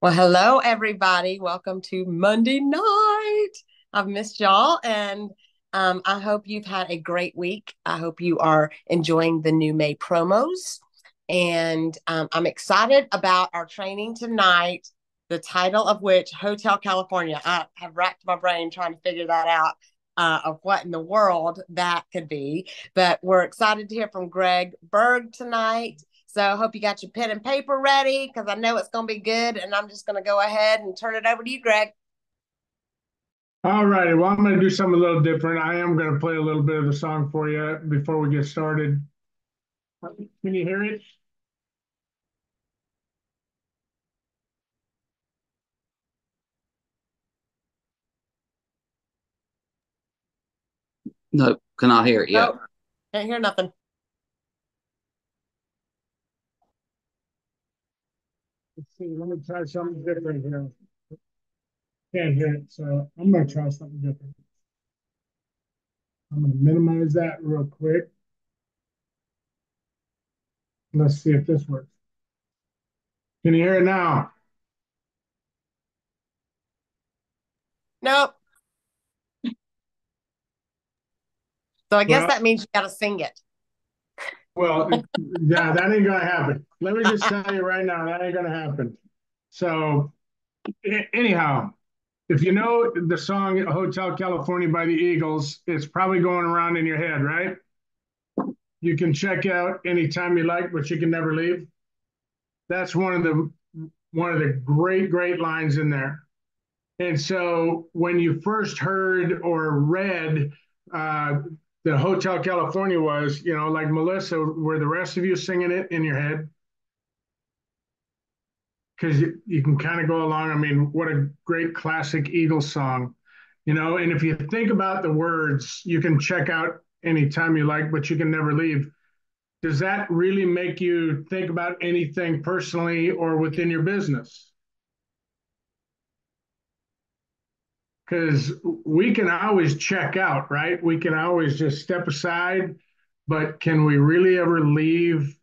Well, hello, everybody. Welcome to Monday night. I've missed y'all, and I hope you've had a great week. I hope you are enjoying the new May promos. And I'm excited about our training tonight, the title of which, Hotel California. I have racked my brain trying to figure that out, of what in the world that could be. But we're excited to hear from Greg Berg tonight. So I hope you got your pen and paper ready because I know it's going to be good. And I'm just going to go ahead and turn it over to you, Greg. All righty. Well, I'm going to do something a little different. I am going to play a little bit of the song for you before we get started. Can you hear it? No, cannot hear it yet. Oh, can't hear nothing. Let's see. Let me try something different here. Can't hear it, so I'm going to try something different. I'm going to minimize that real quick. Let's see if this works. Can you hear it now? Nope. So I guess Well, that means you got to sing it. well, yeah, that ain't going to happen. Let me just tell you right now, that ain't going to happen. So, anyhow, if you know the song Hotel California by the Eagles, it's probably going around in your head, right? You can check out anytime you like, but you can never leave. That's one of the great lines in there. And so when you first heard or read uh, the Hotel California was, like Melissa, were the rest of you singing it in your head? Because you can kind of go along. I mean, what a great classic Eagles song, And if you think about the words, you can check out anytime you like, but you can never leave. Does that really make you think about anything personally or within your business? Because we can always check out, right? We can always just step aside, but can we really ever leave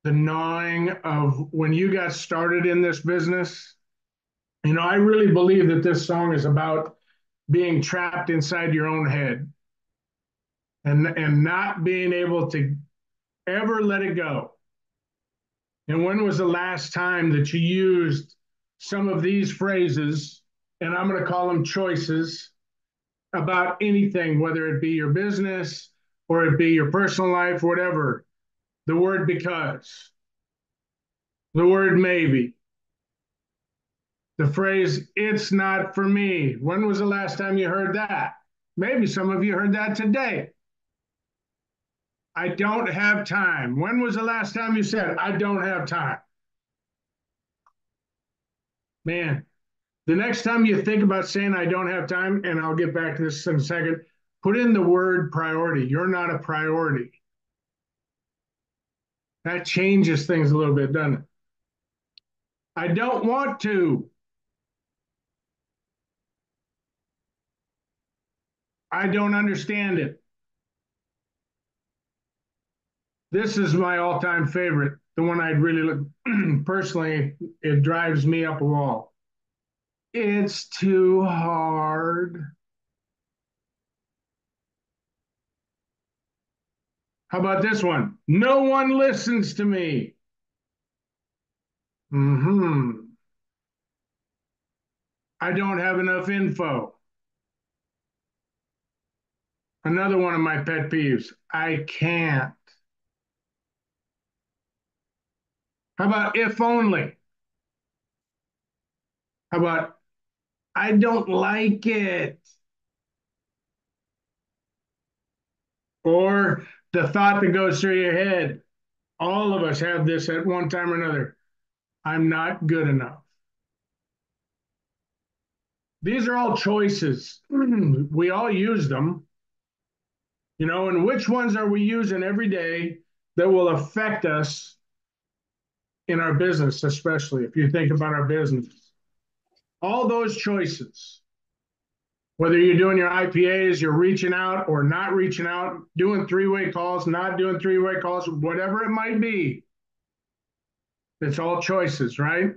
the gnawing of when you got started in this business? I really believe that this song is about being trapped inside your own head and not being able to ever let it go. And when was the last time that you used some of these phrases, and I'm going to call them choices, about anything, whether it be your business or it be your personal life, whatever? The word because, the word maybe, the phrase, it's not for me. When was the last time you heard that? Maybe some of you heard that today. I don't have time. When was the last time you said, I don't have time? Man, the next time you think about saying, I don't have time, and I'll get back to this in a second, put in the word priority. You're not a priority. That changes things a little bit, doesn't it? I don't want to. I don't understand it. This is my all time favorite. The one I'd really look personally, it drives me up a wall. It's too hard. How about this one? No one listens to me. Hmm. I don't have enough info. Another one of my pet peeves. I can't. How about if only? How about I don't like it? Or the thought that goes through your head. All of us have this at one time or another. I'm not good enough. These are all choices. We all use them, and which ones are we using every day that will affect us in our business, especially if you think about our business? All those choices, whether you're doing your IPAs, you're reaching out or not reaching out, doing three-way calls, not doing three-way calls, whatever it might be, it's all choices, right?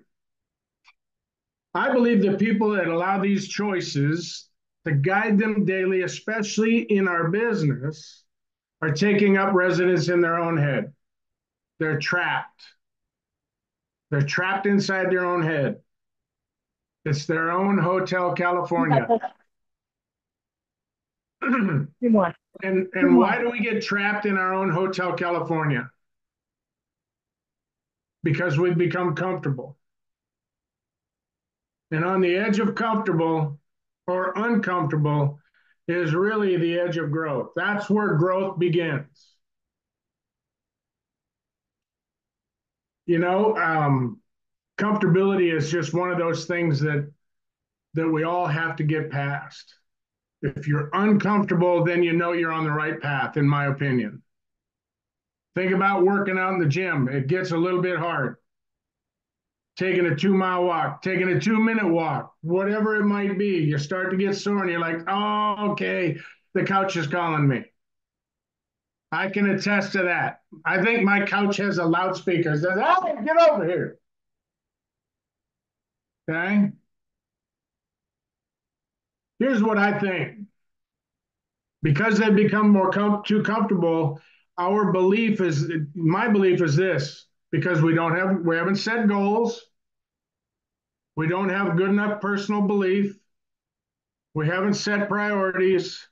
I believe that people that allow these choices to guide them daily, especially in our business, are taking up residence in their own head. They're trapped. They're trapped inside their own head. It's their own Hotel California. and why do we get trapped in our own Hotel California? Because we've become comfortable. And on the edge of comfortable or uncomfortable is really the edge of growth. That's where growth begins. You know, comfortability is just one of those things that we all have to get past. If you're uncomfortable, then you know you're on the right path, in my opinion. Think about working out in the gym. It gets a little bit hard. Taking a 2-mile walk, taking a 2-minute walk, whatever it might be, you start to get sore and you're like, oh, okay, the couch is calling me. I can attest to that. I think my couch has a loudspeaker that says, oh, get over here. Okay? Here's what I think. Because they've become too comfortable, my belief is this, because we haven't set goals, we don't have good enough personal belief, we haven't set priorities,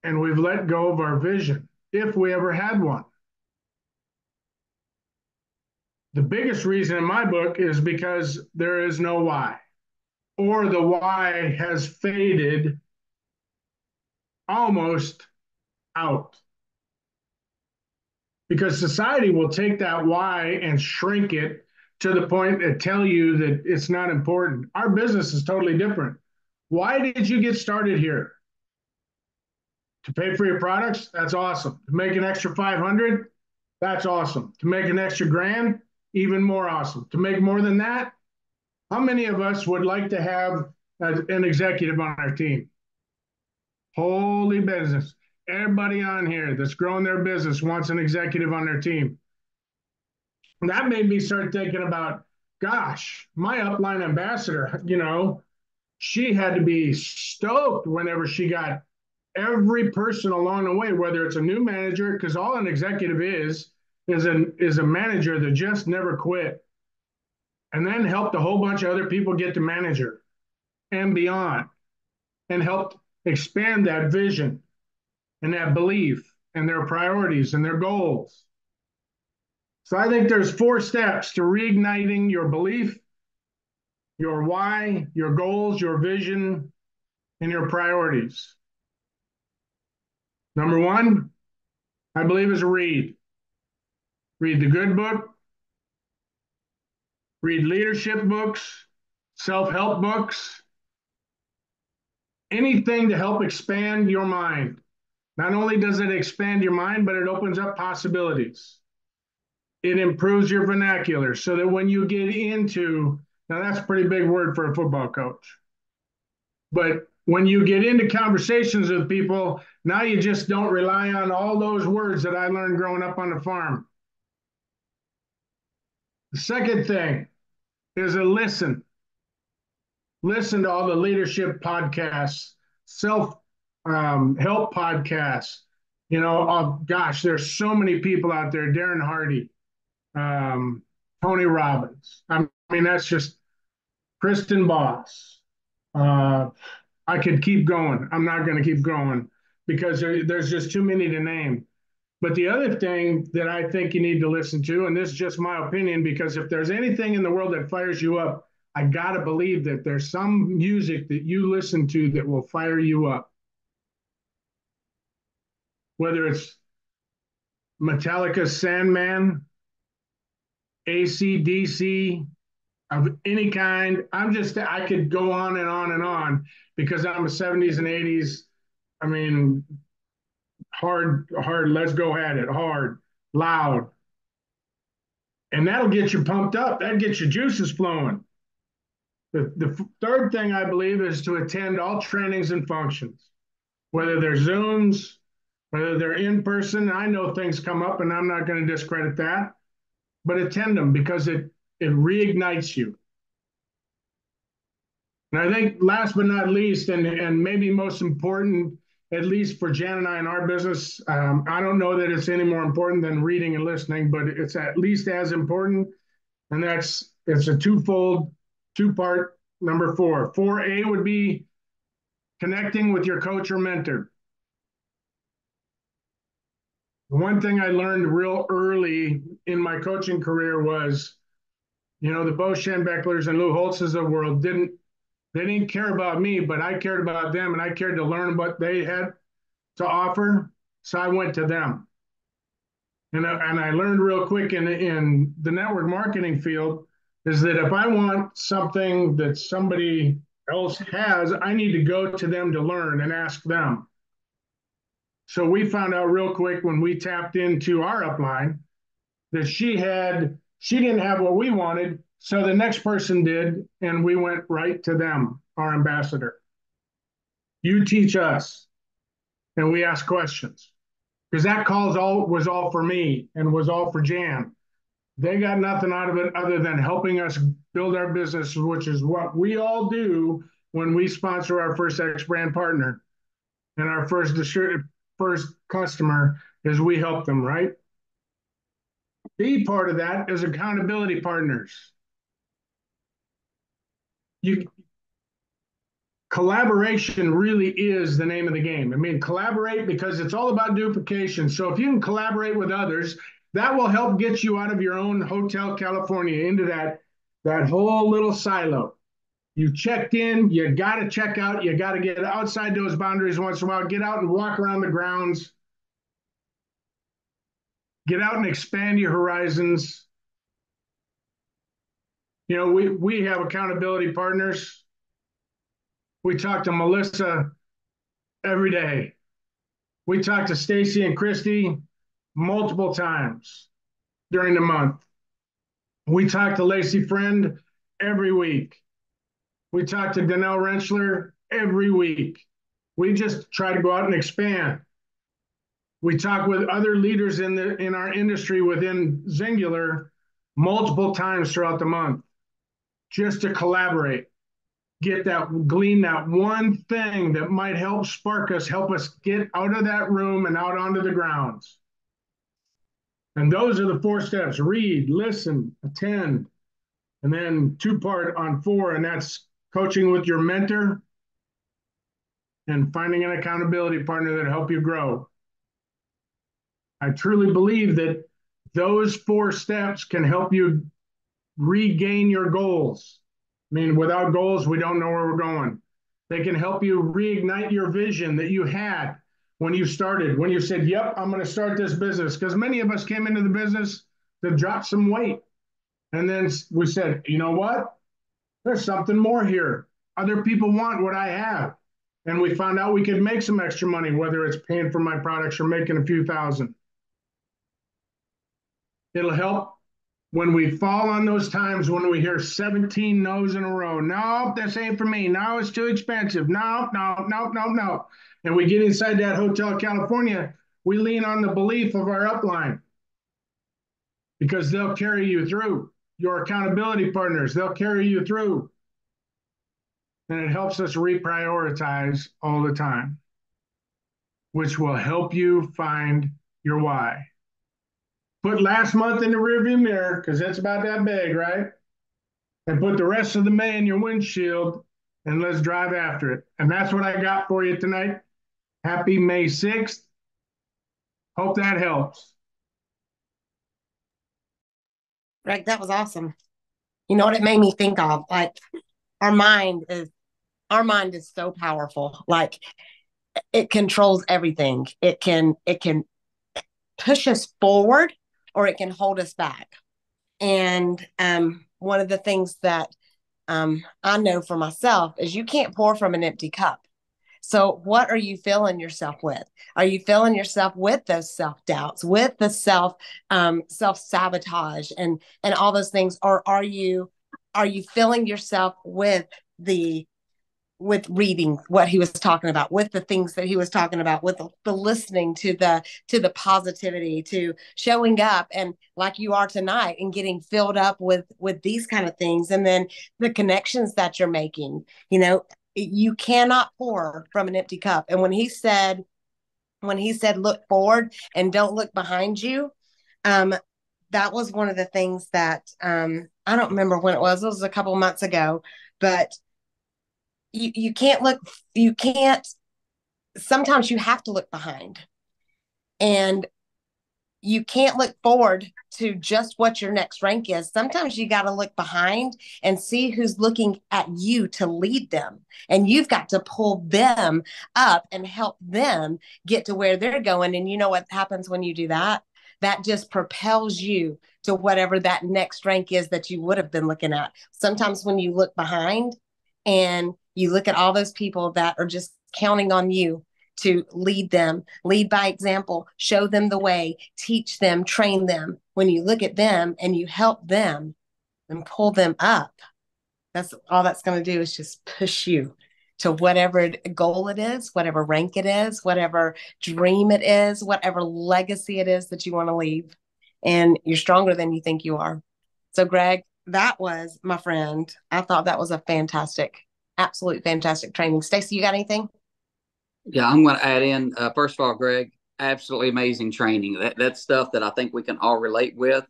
and we've let go of our vision, if we ever had one. The biggest reason in my book is because there is no why, or the why has faded almost out. Because society will take that why and shrink it to the point that tell you that it's not important. Our business is totally different. Why did you get started here? To pay for your products? That's awesome. To make an extra 500? That's awesome. To make an extra grand? Even more awesome. To make more than that? How many of us would like to have an executive on our team? Holy business. Everybody on here that's growing their business wants an executive on their team. And that made me start thinking about, gosh, my upline ambassador, she had to be stoked whenever she got every person along the way, whether it's a new manager, because all an executive is a manager that just never quit, and then helped a whole bunch of other people get to manager and beyond, and helped expand that vision and that belief and their priorities and their goals. So I think there's 4 steps to reigniting your belief, your why, your goals, your vision, and your priorities. Number 1, I believe, is read. Read the good book, read leadership books, self-help books, anything to help expand your mind. Not only does it expand your mind, but it opens up possibilities. It improves your vernacular so that when you get into, now that's a pretty big word for a football coach, but when you get into conversations with people, now you just don't rely on all those words that I learned growing up on the farm. The second thing is a listen. Listen to all the leadership podcasts, self-help podcasts. Oh gosh, there's so many people out there. Darren Hardy, Tony Robbins. I mean, that's just Kristen Boss. I could keep going. I'm not going to keep going because there's just too many to name. But the other thing that I think you need to listen to, and this is just my opinion, because if there's anything in the world that fires you up, I got to believe that there's some music that you listen to that will fire you up. Whether it's Metallica's Sandman, AC/DC, of any kind. I could go on and on and on because I'm a 70s and 80s. I mean, hard, let's go at it, hard, loud. And that'll get you pumped up. That gets your juices flowing. The third thing I believe is to attend all trainings and functions, whether they're Zooms, whether they're in person. I know things come up and I'm not going to discredit that, but attend them because it reignites you. And I think last but not least, and maybe most important, at least for Jan and I in our business, I don't know that it's any more important than reading and listening, but it's at least as important. And it's a twofold, two-part number four. 4A would be connecting with your coach or mentor. One thing I learned real early in my coaching career was, the Bo Schembechlers and Lou Holtzes of the world they didn't care about me, but I cared about them, and I cared to learn what they had to offer. So I went to them. And I learned real quick in the network marketing field is that if I want something that somebody else has, I need to go to them to learn and ask them. So we found out real quick when we tapped into our upline that she didn't have what we wanted, so the next person did, and we went right to them, our ambassador. You teach us, and we ask questions. Because that was all for me and was all for Jan. They got nothing out of it other than helping us build our business, which is what we all do when we sponsor our first X brand partner. And our first customer is we help them, right? B part of that is accountability partners. Collaboration really is the name of the game. I mean, collaborate because it's all about duplication. So if you can collaborate with others, that will help get you out of your own Hotel California into that whole little silo. You checked in, you got to check out, you got to get outside those boundaries once in a while, get out and walk around the grounds, get out and expand your horizons. We have accountability partners. We talk to Melissa every day. We talk to Stacy and Christy multiple times during the month. We talk to Lacey Friend every week. We talk to Danelle Renschler every week. We just try to go out and expand. We talk with other leaders in our industry within Singular multiple times throughout the month just to collaborate. Glean that one thing that might help us get out of that room and out onto the grounds. And those are the 4 steps: read, listen, attend. And then 2-part on 4, and that's coaching with your mentor and finding an accountability partner that help you grow. I truly believe that those 4 steps can help you regain your goals. I mean, without goals, we don't know where we're going. They can help you reignite your vision that you had when you started, when you said, yep, I'm going to start this business. Because many of us came into the business to drop some weight. And then we said, you know what? There's something more here. Other people want what I have. And we found out we could make some extra money, whether it's paying for my products or making a few thousand. It'll help when we fall on those times when we hear 17 no's in a row. No, this ain't for me. No, it's too expensive. No. And we get inside that Hotel California, we lean on the belief of our upline because they'll carry you through. Your accountability partners, they'll carry you through. And it helps us reprioritize all the time, which will help you find your why. Put last month in the rearview mirror because it's about that big, right? And put the rest of the May in your windshield and let's drive after it. And that's what I got for you tonight. Happy May 6th. Hope that helps. Greg, that was awesome. You know what it made me think of? Like our mind is so powerful. Like it controls everything. It can push us forward or it can hold us back. And one of the things that I know for myself is you can't pour from an empty cup. So what are you filling yourself with? Are you filling yourself with those self-doubts, with the self-sabotage and all those things? Or are you filling yourself with the with reading what he was talking about, with the things that he was talking about, with the listening to the positivity, to showing up and like you are tonight and getting filled up with these kind of things, and then the connections that you're making. You know, you cannot pour from an empty cup. And when he said look forward and don't look behind you, um that was one of the things that I don't remember when it was. It was a couple of months ago, but you can't look, you can't, sometimes you have to look behind, and you can't look forward to just what your next rank is. Sometimes you got to look behind and see who's looking at you to lead them. And you've got to pull them up and help them get to where they're going. And you know what happens when you do that? That just propels you to whatever that next rank is that you would have been looking at. Sometimes when you look behind and you look at all those people that are just counting on you to lead them, lead by example, show them the way, teach them, train them. When you look at them and you help them and pull them up, that's all that's going to do is just push you to whatever goal it is, whatever rank it is, whatever dream it is, whatever legacy it is that you want to leave. And you're stronger than you think you are. So, Greg, that was my friend. I thought that was a fantastic, absolute fantastic training. Stacey, you got anything? Yeah, I'm going to add in. First of all, Greg, absolutely amazing training. That's stuff that I think we can all relate with.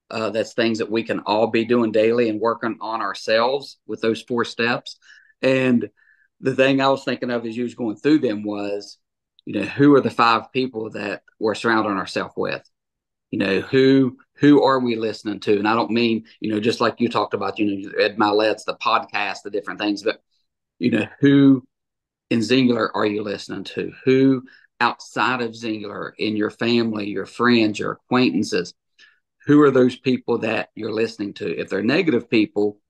That's things that we can all be doing daily and working on ourselves with those 4 steps. And the thing I was thinking of as you was going through them was, who are the 5 people that we're surrounding ourselves with? Who are we listening to? And I don't mean, just like you talked about, Ed Milet's, the podcast, the different things, but who in Zingular are you listening to? Who outside of Zingular, in your family, your friends, your acquaintances, who are those people that you're listening to? If they're negative people,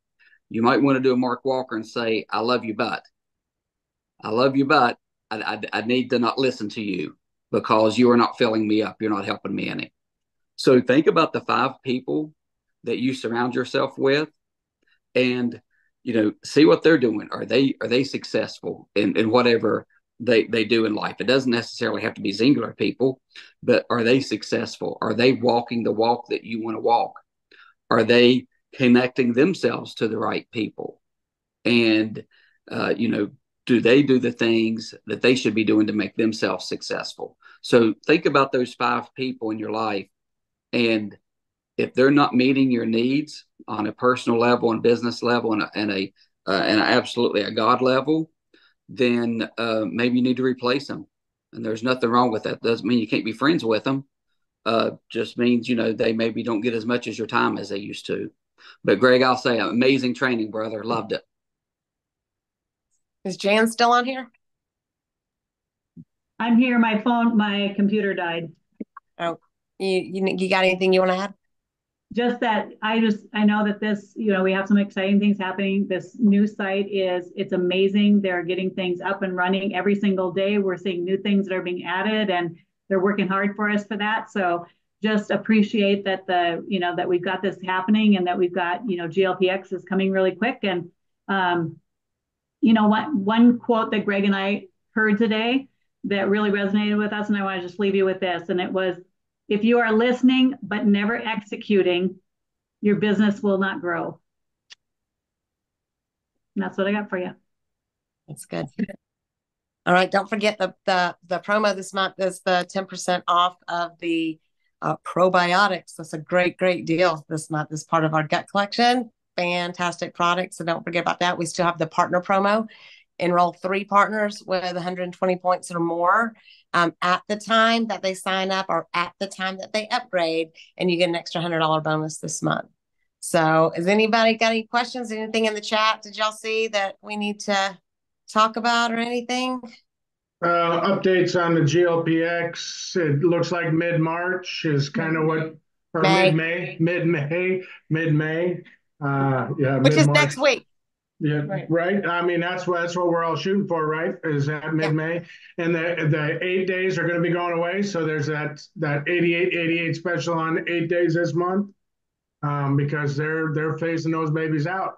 you might want to do a Mark Walker and say, I love you, but I love you, but I need to not listen to you because you are not filling me up. You're not helping me any. So think about the 5 people that you surround yourself with, and see what they're doing. Are they successful in whatever they do in life? It doesn't necessarily have to be Zingular people, but are they successful? Are they walking the walk that you want to walk? Are they connecting themselves to the right people? And do they do the things that they should be doing to make themselves successful? So think about those 5 people in your life, and if they're not meeting your needs on a personal level and business level and absolutely a God level, then maybe you need to replace them. And there's nothing wrong with that. Doesn't mean you can't be friends with them. Just means, they maybe don't get as much as your time as they used to. But Greg, I'll say amazing training, brother. Loved it. Is Jan still on here? I'm here. My computer died. Oh, you got anything you want to add? Just that I know that this, we have some exciting things happening. This new site it's amazing. They're getting things up and running every single day. We're seeing new things that are being added, and they're working hard for us for that. So just appreciate that that we've got this happening, and that we've got, GLPX is coming really quick. And one quote that Greg and I heard today that really resonated with us, and I want to just leave you with this, and it was, if you are listening but never executing, your business will not grow. And that's what I got for you. That's good. All right. Don't forget the promo this month is the 10% off of the probiotics. That's a great deal this month as part of our gut collection. Fantastic product. So don't forget about that. We still have the partner promo. Enroll 3 partners with 120 points or more at the time that they sign up or at the time that they upgrade, and you get an extra $100 bonus this month. So has anybody got any questions? Anything in the chat? Did y'all see that we need to talk about or anything? Updates on the GLPX. It looks like mid-March is kind of what, or mid-May. Yeah, which is next week. Yeah, right. I mean, that's what we're all shooting for, right? Is that mid-May, and the 8 days are going to be going away. So there's that 88 special on 8 days this month, because they're phasing those babies out.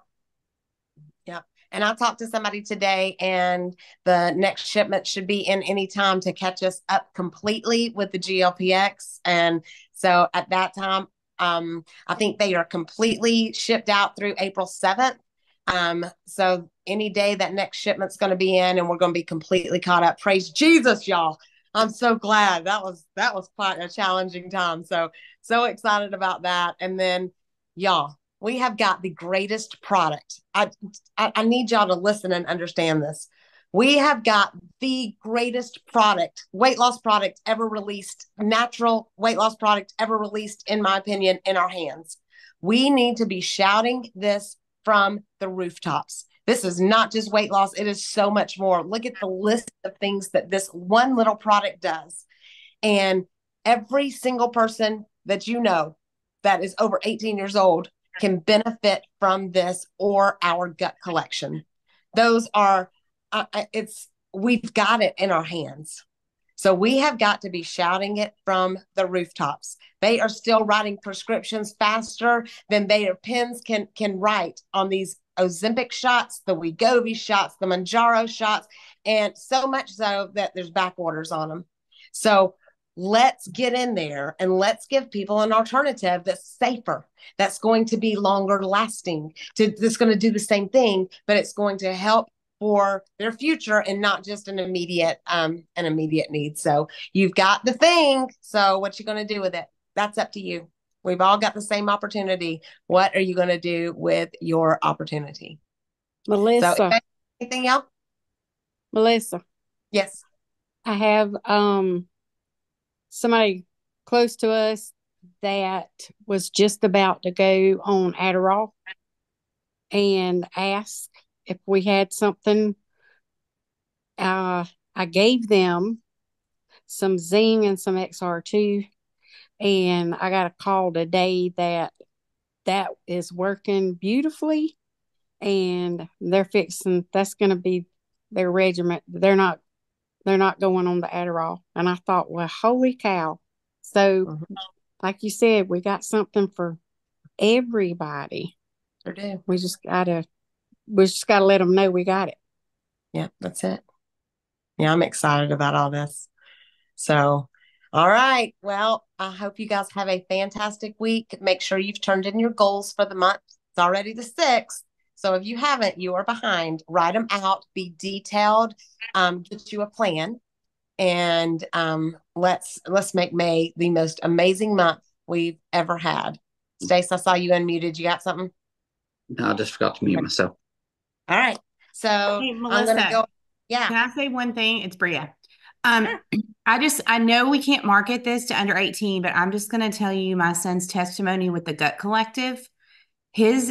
Yeah, And I talked to somebody today, and the next shipment should be in any time to catch us up completely with the GLPX. And so at that time, I think they are completely shipped out through April 7th. So any day that next shipment's going to be in, and we're going to be completely caught up. Praise Jesus, y'all. I'm so glad. That was quite a challenging time. So excited about that. And then, y'all, we have got the greatest product. I need y'all to listen and understand this. We have got the greatest product, weight loss product ever released, natural weight loss product ever released, in my opinion, in our hands. We need to be shouting this from the rooftops. This is not just weight loss. It is so much more. Look at the list of things that this one little product does. And every single person that you know that is over 18 years old can benefit from this or our gut collection. Those are, we've got it in our hands. So we have got to be shouting it from the rooftops. They are still writing prescriptions faster than their pens can write on these Ozempic shots, the Wegovy shots, the Mounjaro shots, and so much so that there's back orders on them. So let's get in there and let's give people an alternative that's safer, that's going to be longer lasting, that's going to do the same thing, but it's going to help for their future and not just an immediate need. So you've got the thing. So what you going to do with it? That's up to you. We've all got the same opportunity. What are you going to do with your opportunity? Melissa. So, anything else? Melissa. Yes. I have somebody close to us that was just about to go on Adderall and asked if we had something. I gave them some Zing and some XR2, and I got a call today that is working beautifully, and they're fixing, that's going to be their regimen. They're not going on the Adderall. And I thought, well, holy cow. So like you said, we got something for everybody. Sure do. We just gotta let them know we got it. Yeah, that's it. Yeah, I'm excited about all this. So, all right. Well, I hope you guys have a fantastic week. Make sure you've turned in your goals for the month. It's already the 6th. So if you haven't, you are behind. Write them out, be detailed, get you a plan. And let's make May the most amazing month we've ever had. Stace, I saw you unmuted. You got something? No, I just forgot to mute myself. All right. So hey, Melissa, I'm going to go. Yeah. Can I say one thing? It's Bria. I know we can't market this to under 18, but I'm just going to tell you my son's testimony with the Gut Collective. He's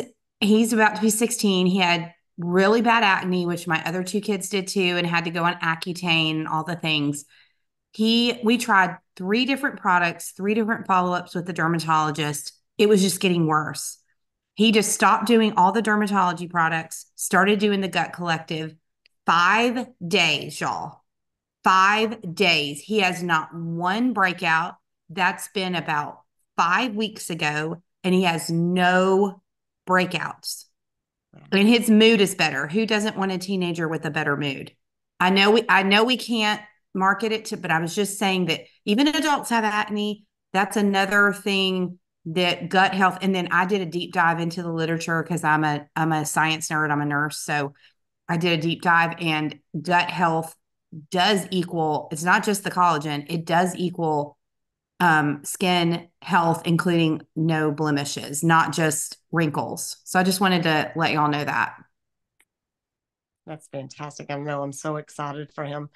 about to be 16. He had really bad acne, which my other 2 kids did too, and had to go on Accutane and all the things. We tried 3 different products, 3 different follow-ups with the dermatologist. It was just getting worse. He just stopped doing all the dermatology products, started doing the Gut Collective. 5 days, y'all. 5 days. He has not one breakout. That's been about 5 weeks ago, and he has no breakouts. And his mood is better. Who doesn't want a teenager with a better mood? I know we can't market it to, but I was just saying that even adults have acne. That's another thing that gut health. And then I did a deep dive into the literature because I'm a science nerd. I'm a nurse. So I did a deep dive, and gut health does equal, it's not just the collagen, it does equal skin health, including no blemishes, not just wrinkles. So I just wanted to let y'all know that. That's fantastic. I know I'm so excited for him.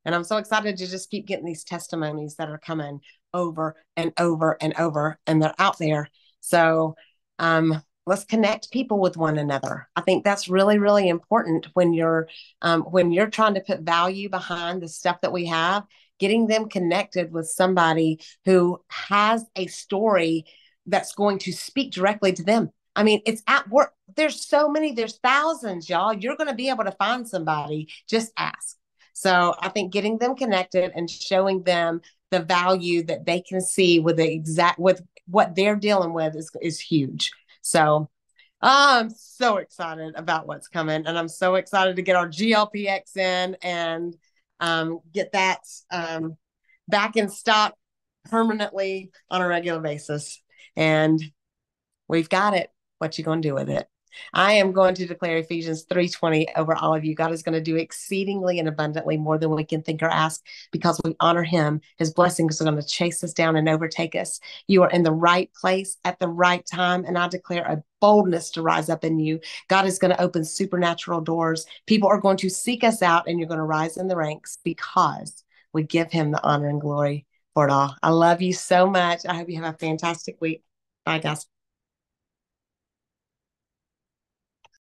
And I'm so excited to just keep getting these testimonies that are coming over and over and over, and they're out there. So let's connect people with one another. I think that's really, really important when you're trying to put value behind the stuff that we have, getting them connected with somebody who has a story that's going to speak directly to them. I mean, it's at work. There's thousands, y'all. You're going to be able to find somebody. Just ask. So I think getting them connected and showing them the value that they can see with what they're dealing with is huge. So I'm so excited about what's coming, and I'm so excited to get our GLPX in and get that back in stock permanently on a regular basis. And we've got it. What you going to do with it? I am going to declare Ephesians 3:20 over all of you. God is going to do exceedingly and abundantly more than we can think or ask because we honor him. His blessings are going to chase us down and overtake us. You are in the right place at the right time. And I declare a boldness to rise up in you. God is going to open supernatural doors. People are going to seek us out, and you're going to rise in the ranks because we give him the honor and glory for it all. I love you so much. I hope you have a fantastic week. Bye, guys.